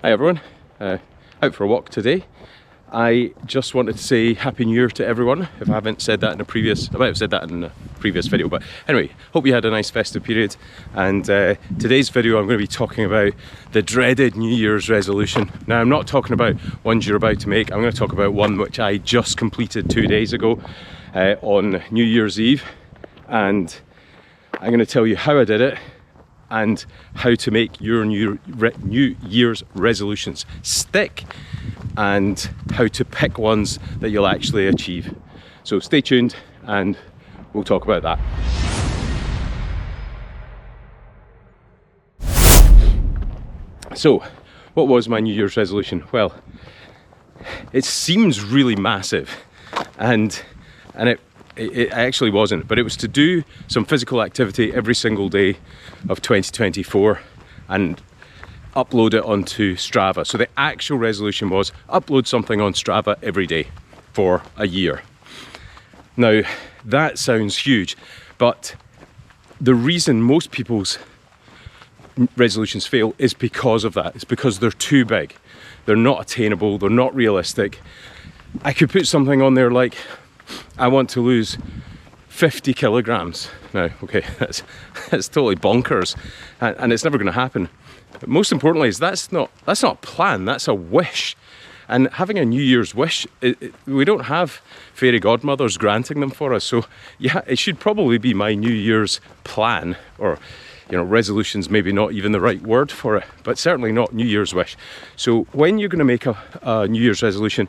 Hi everyone, out for a walk today. I just wanted to say Happy New Year to everyone. If I haven't said that in a previous, I might have said that in a previous video, but anyway, hope you had a nice festive period. And today's video I'm going to be talking about the dreaded New Year's resolution. Now I'm not talking about ones you're about to make, I'm going to talk about one which I just completed 2 days ago on New Year's Eve. And I'm going to tell you how I did it and how to make your New Year's resolutions stick, and how to pick ones that you'll actually achieve. So stay tuned and we'll talk about that. So what was my New Year's resolution? Well, it seems really massive and it actually wasn't, but it was to do some physical activity every single day of 2024 and upload it onto Strava. So the actual resolution was upload something on Strava every day for a year. Now that sounds huge, but the reason most people's resolutions fail is because of that. It's because they're too big. They're not attainable, they're not realistic. I could put something on there like, I want to lose 50 kilograms. Now, okay, that's totally bonkers, and it's never going to happen. But most importantly is that's not a plan, that's a wish. And having a New Year's wish, we don't have fairy godmothers granting them for us. So yeah, it should probably be my New Year's plan, or resolution's maybe not even the right word for it, but certainly not New Year's wish. So when you're going to make a New Year's resolution,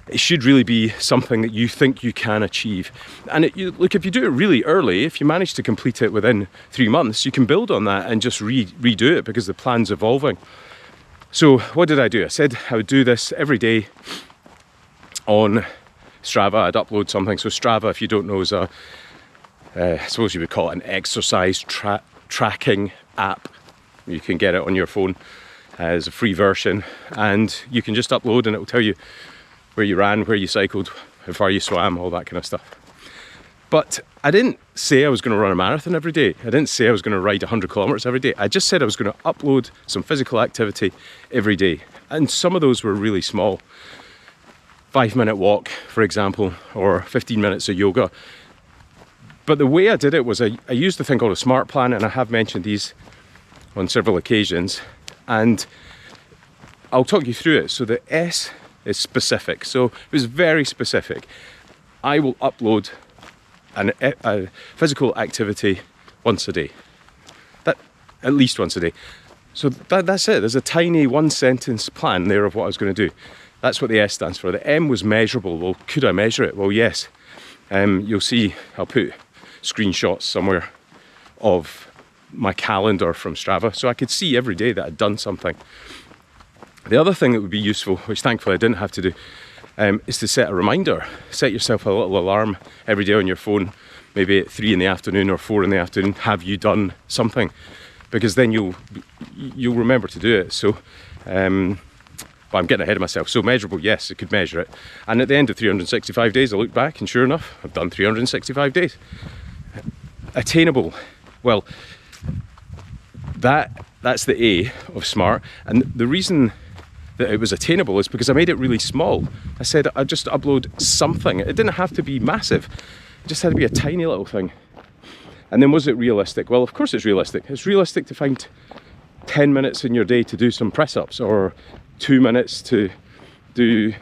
it should really be something that you think you can achieve. And look, if you do it really early, if you manage to complete it within 3 months, you can build on that and just redo it because the plan's evolving. So what did I do? I said I would do this every day on Strava. I'd upload something. So Strava, if you don't know, is I suppose you would call it an exercise tracking app. You can get it on your phone as a free version, and you can just upload and it will tell you where you ran, where you cycled, how far you swam, all that kind of stuff. But I didn't say I was going to run a marathon every day. I didn't say I was going to ride 100 kilometers every day. I just said I was going to upload some physical activity every day. And some of those were really small. 5-minute walk, for example, or 15 minutes of yoga. But the way I did it was I used the thing called a SMART plan, and I have mentioned these on several occasions. And I'll talk you through it. So the S is specific. So it was very specific. I will upload a physical activity once a day. That at least once a day. So that's it. There's a tiny 1-sentence plan there of what I was going to do. That's what the S stands for. The M was measurable. Well, could I measure it? Well, yes. You'll see, I'll put screenshots somewhere of my calendar from Strava, so I could see every day that I'd done something. The other thing that would be useful, which thankfully I didn't have to do, is to set a reminder. Set yourself a little alarm every day on your phone, maybe at 3 in the afternoon or 4 in the afternoon. Have you done something? Because then you'll remember to do it. So, but I'm getting ahead of myself. So measurable, yes, I could measure it. And at the end of 365 days, I look back and sure enough, I've done 365 days. Attainable, well, that's the A of SMART. And the reason that it was attainable is because I made it really small. I said I'd just upload something. It didn't have to be massive. It just had to be a tiny little thing. And then was it realistic? Well, of course it's realistic. It's realistic to find 10 minutes in your day to do some press-ups, or 2 minutes to do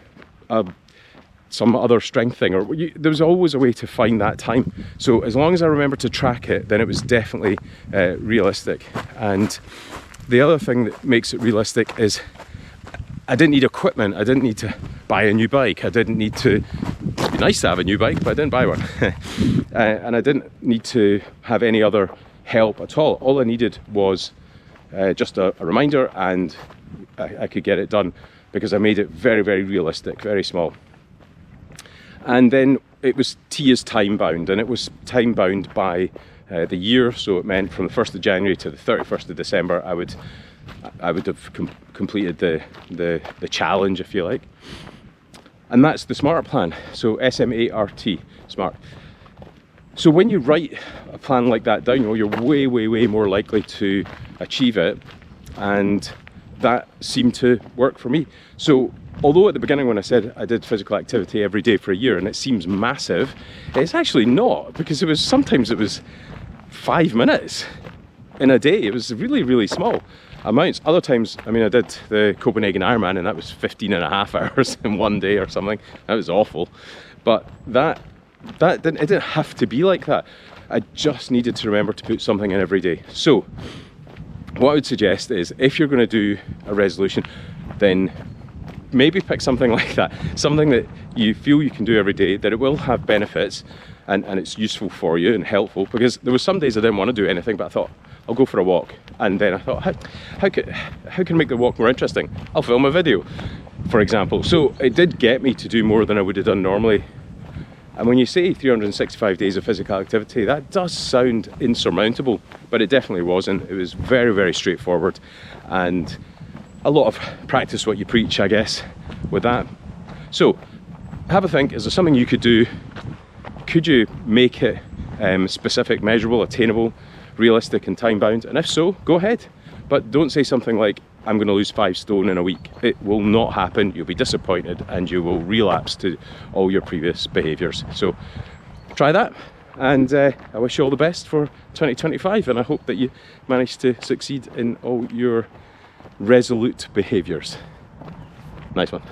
some other strength thing. Or there was always a way to find that time. So as long as I remember to track it, then it was definitely realistic. And the other thing that makes it realistic is I didn't need equipment. I didn't need to buy a new bike. I didn't need to, it'd be nice to have a new bike, but I didn't buy one. And I didn't need to have any other help at all. All I needed was just a reminder, and I could get it done because I made it very, very realistic, very small. And then it was T is time bound, and it was time bound by the year. So it meant from the 1st of January to the 31st of December, I would have completed the challenge, if you like. And that's the SMART plan. So SMART, SMART. So when you write a plan like that down, you're way, way, way more likely to achieve it. And that seemed to work for me. So although at the beginning when I said I did physical activity every day for a year and it seems massive, it's actually not, because sometimes it was 5 minutes in a day. It was really, really small amounts. Other times, I mean, I did the Copenhagen Ironman and that was 15.5 hours in one day or something. That was awful. But it didn't have to be like that. I just needed to remember to put something in every day. So what I would suggest is, if you're going to do a resolution, then maybe pick something like that, something that you feel you can do every day, that it will have benefits and it's useful for you and helpful. Because there were some days I didn't want to do anything, but I thought, I'll go for a walk. And then I thought, how can I make the walk more interesting? I'll film a video, for example. So it did get me to do more than I would have done normally. And when you say 365 days of physical activity, that does sound insurmountable, but it definitely wasn't. It was very, very straightforward, and a lot of practice what you preach, I guess, with that. So have a think, is there something you could do? Could you make it specific, measurable, attainable, realistic and time bound? And if so, go ahead. But don't say something like, I'm going to lose 5 stone in a week. It will not happen. You'll be disappointed and you will relapse to all your previous behaviours. So try that, and I wish you all the best for 2025, and I hope that you manage to succeed in all your resolute behaviours. Nice one.